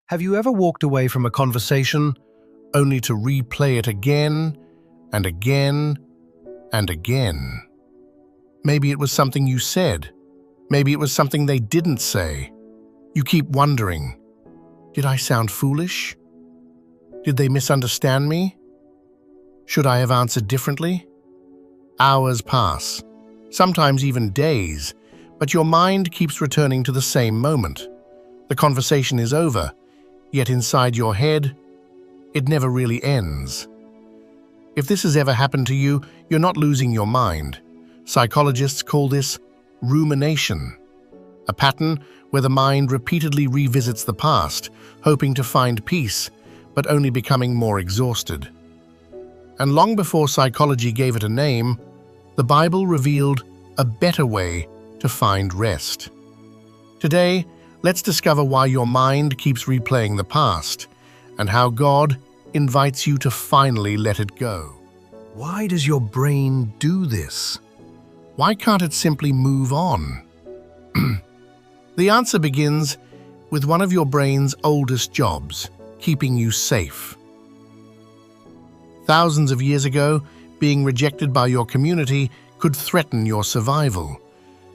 Have you ever walked away from a conversation only to replay it again and again and again? Maybe it was something you said. Maybe it was something they didn't say. You keep wondering, did I sound foolish? Did they misunderstand me? Should I have answered differently? Hours pass, sometimes even days, but your mind keeps returning to the same moment. The conversation is over, yet inside your head, it never really ends. If this has ever happened to you, you're not losing your mind. Psychologists call this rumination, a pattern where the mind repeatedly revisits the past, hoping to find peace, but only becoming more exhausted. And long before psychology gave it a name, the Bible revealed a better way to find rest. Today, let's discover why your mind keeps replaying the past and how God invites you to finally let it go. Why does your brain do this? Why can't it simply move on? The answer begins with one of your brain's oldest jobs, keeping you safe. Thousands of years ago, being rejected by your community could threaten your survival.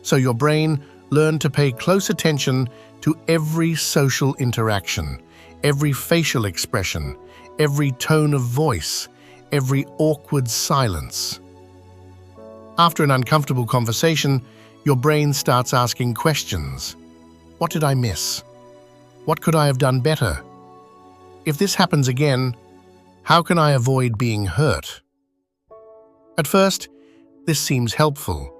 So your brain learned to pay close attention to every social interaction, every facial expression, every tone of voice, every awkward silence. After an uncomfortable conversation, your brain starts asking questions. What did I miss? What could I have done better? If this happens again, how can I avoid being hurt? At first, this seems helpful.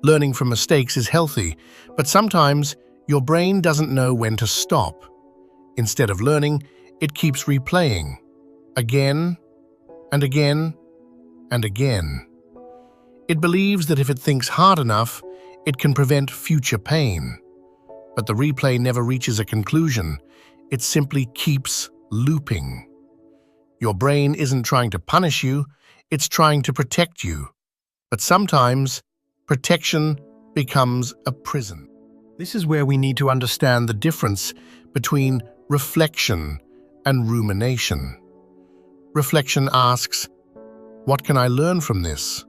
Learning from mistakes is healthy, but sometimes your brain doesn't know when to stop. Instead of learning, it keeps replaying, again and again and again. It believes that if it thinks hard enough, it can prevent future pain. But the replay never reaches a conclusion. It simply keeps looping. Your brain isn't trying to punish you, it's trying to protect you. But sometimes, protection becomes a prison. This is where we need to understand the difference between reflection and rumination. Reflection asks, what can I learn from this?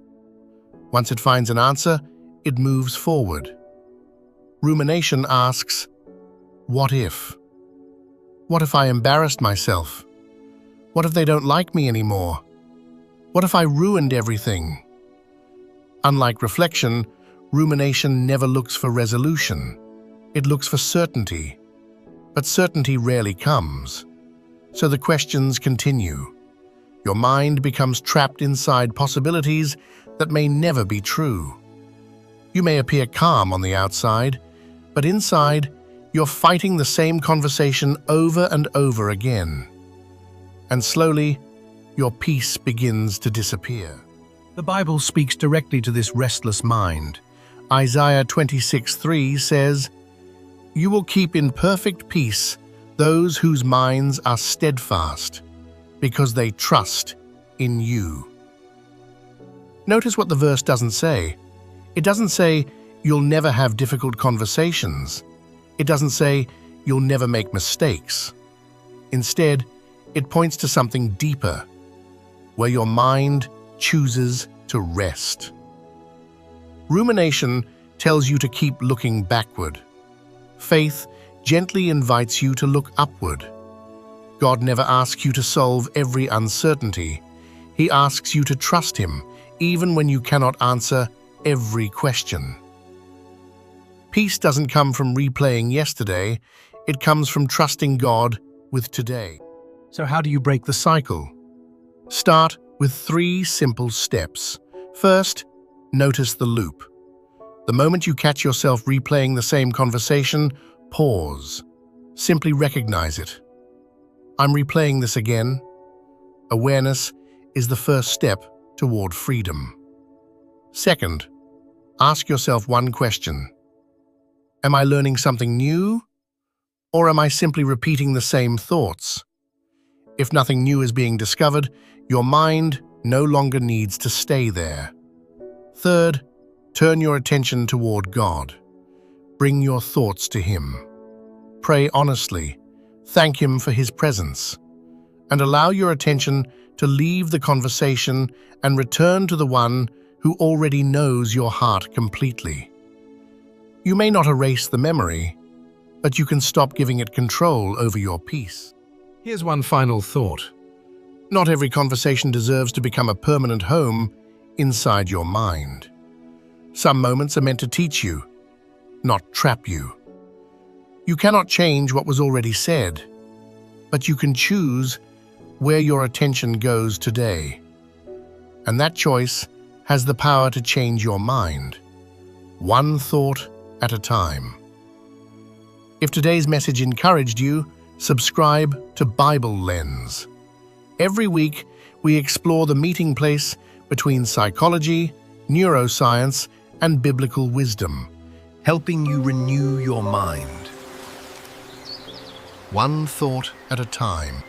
Once it finds an answer, it moves forward. Rumination asks, what if? What if I embarrassed myself? What if they don't like me anymore? What if I ruined everything? Unlike reflection, rumination never looks for resolution. It looks for certainty. But certainty rarely comes. So the questions continue. Your mind becomes trapped inside possibilities that may never be true. You may appear calm on the outside, but inside, you're fighting the same conversation over and over again. And slowly, your peace begins to disappear. The Bible speaks directly to this restless mind. Isaiah 26:3 says, "You will keep in perfect peace those whose minds are steadfast, because they trust in you." Notice what the verse doesn't say. It doesn't say, you'll never have difficult conversations. It doesn't say, you'll never make mistakes. Instead, it points to something deeper, where your mind chooses to rest. Rumination tells you to keep looking backward. Faith gently invites you to look upward. God never asks you to solve every uncertainty. He asks you to trust Him, even when you cannot answer every question. Peace doesn't come from replaying yesterday, it comes from trusting God with today. So how do you break the cycle? Start with 3 simple steps. First, notice the loop. The moment you catch yourself replaying the same conversation, pause. Simply recognize it. I'm replaying this again. Awareness is the first step toward freedom. Second, ask yourself one question. Am I learning something new? Or am I simply repeating the same thoughts? If nothing new is being discovered, your mind no longer needs to stay there. Third, turn your attention toward God. Bring your thoughts to Him. Pray honestly. Thank him for his presence, and allow your attention to leave the conversation and return to the one who already knows your heart completely. You may not erase the memory, but you can stop giving it control over your peace. Here's one final thought. Not every conversation deserves to become a permanent home inside your mind. Some moments are meant to teach you, not trap you. You cannot change what was already said, but you can choose where your attention goes today. And that choice has the power to change your mind, one thought at a time. If today's message encouraged you, subscribe to BibleLens. Every week, we explore the meeting place between psychology, neuroscience, and biblical wisdom, helping you renew your mind, one thought at a time.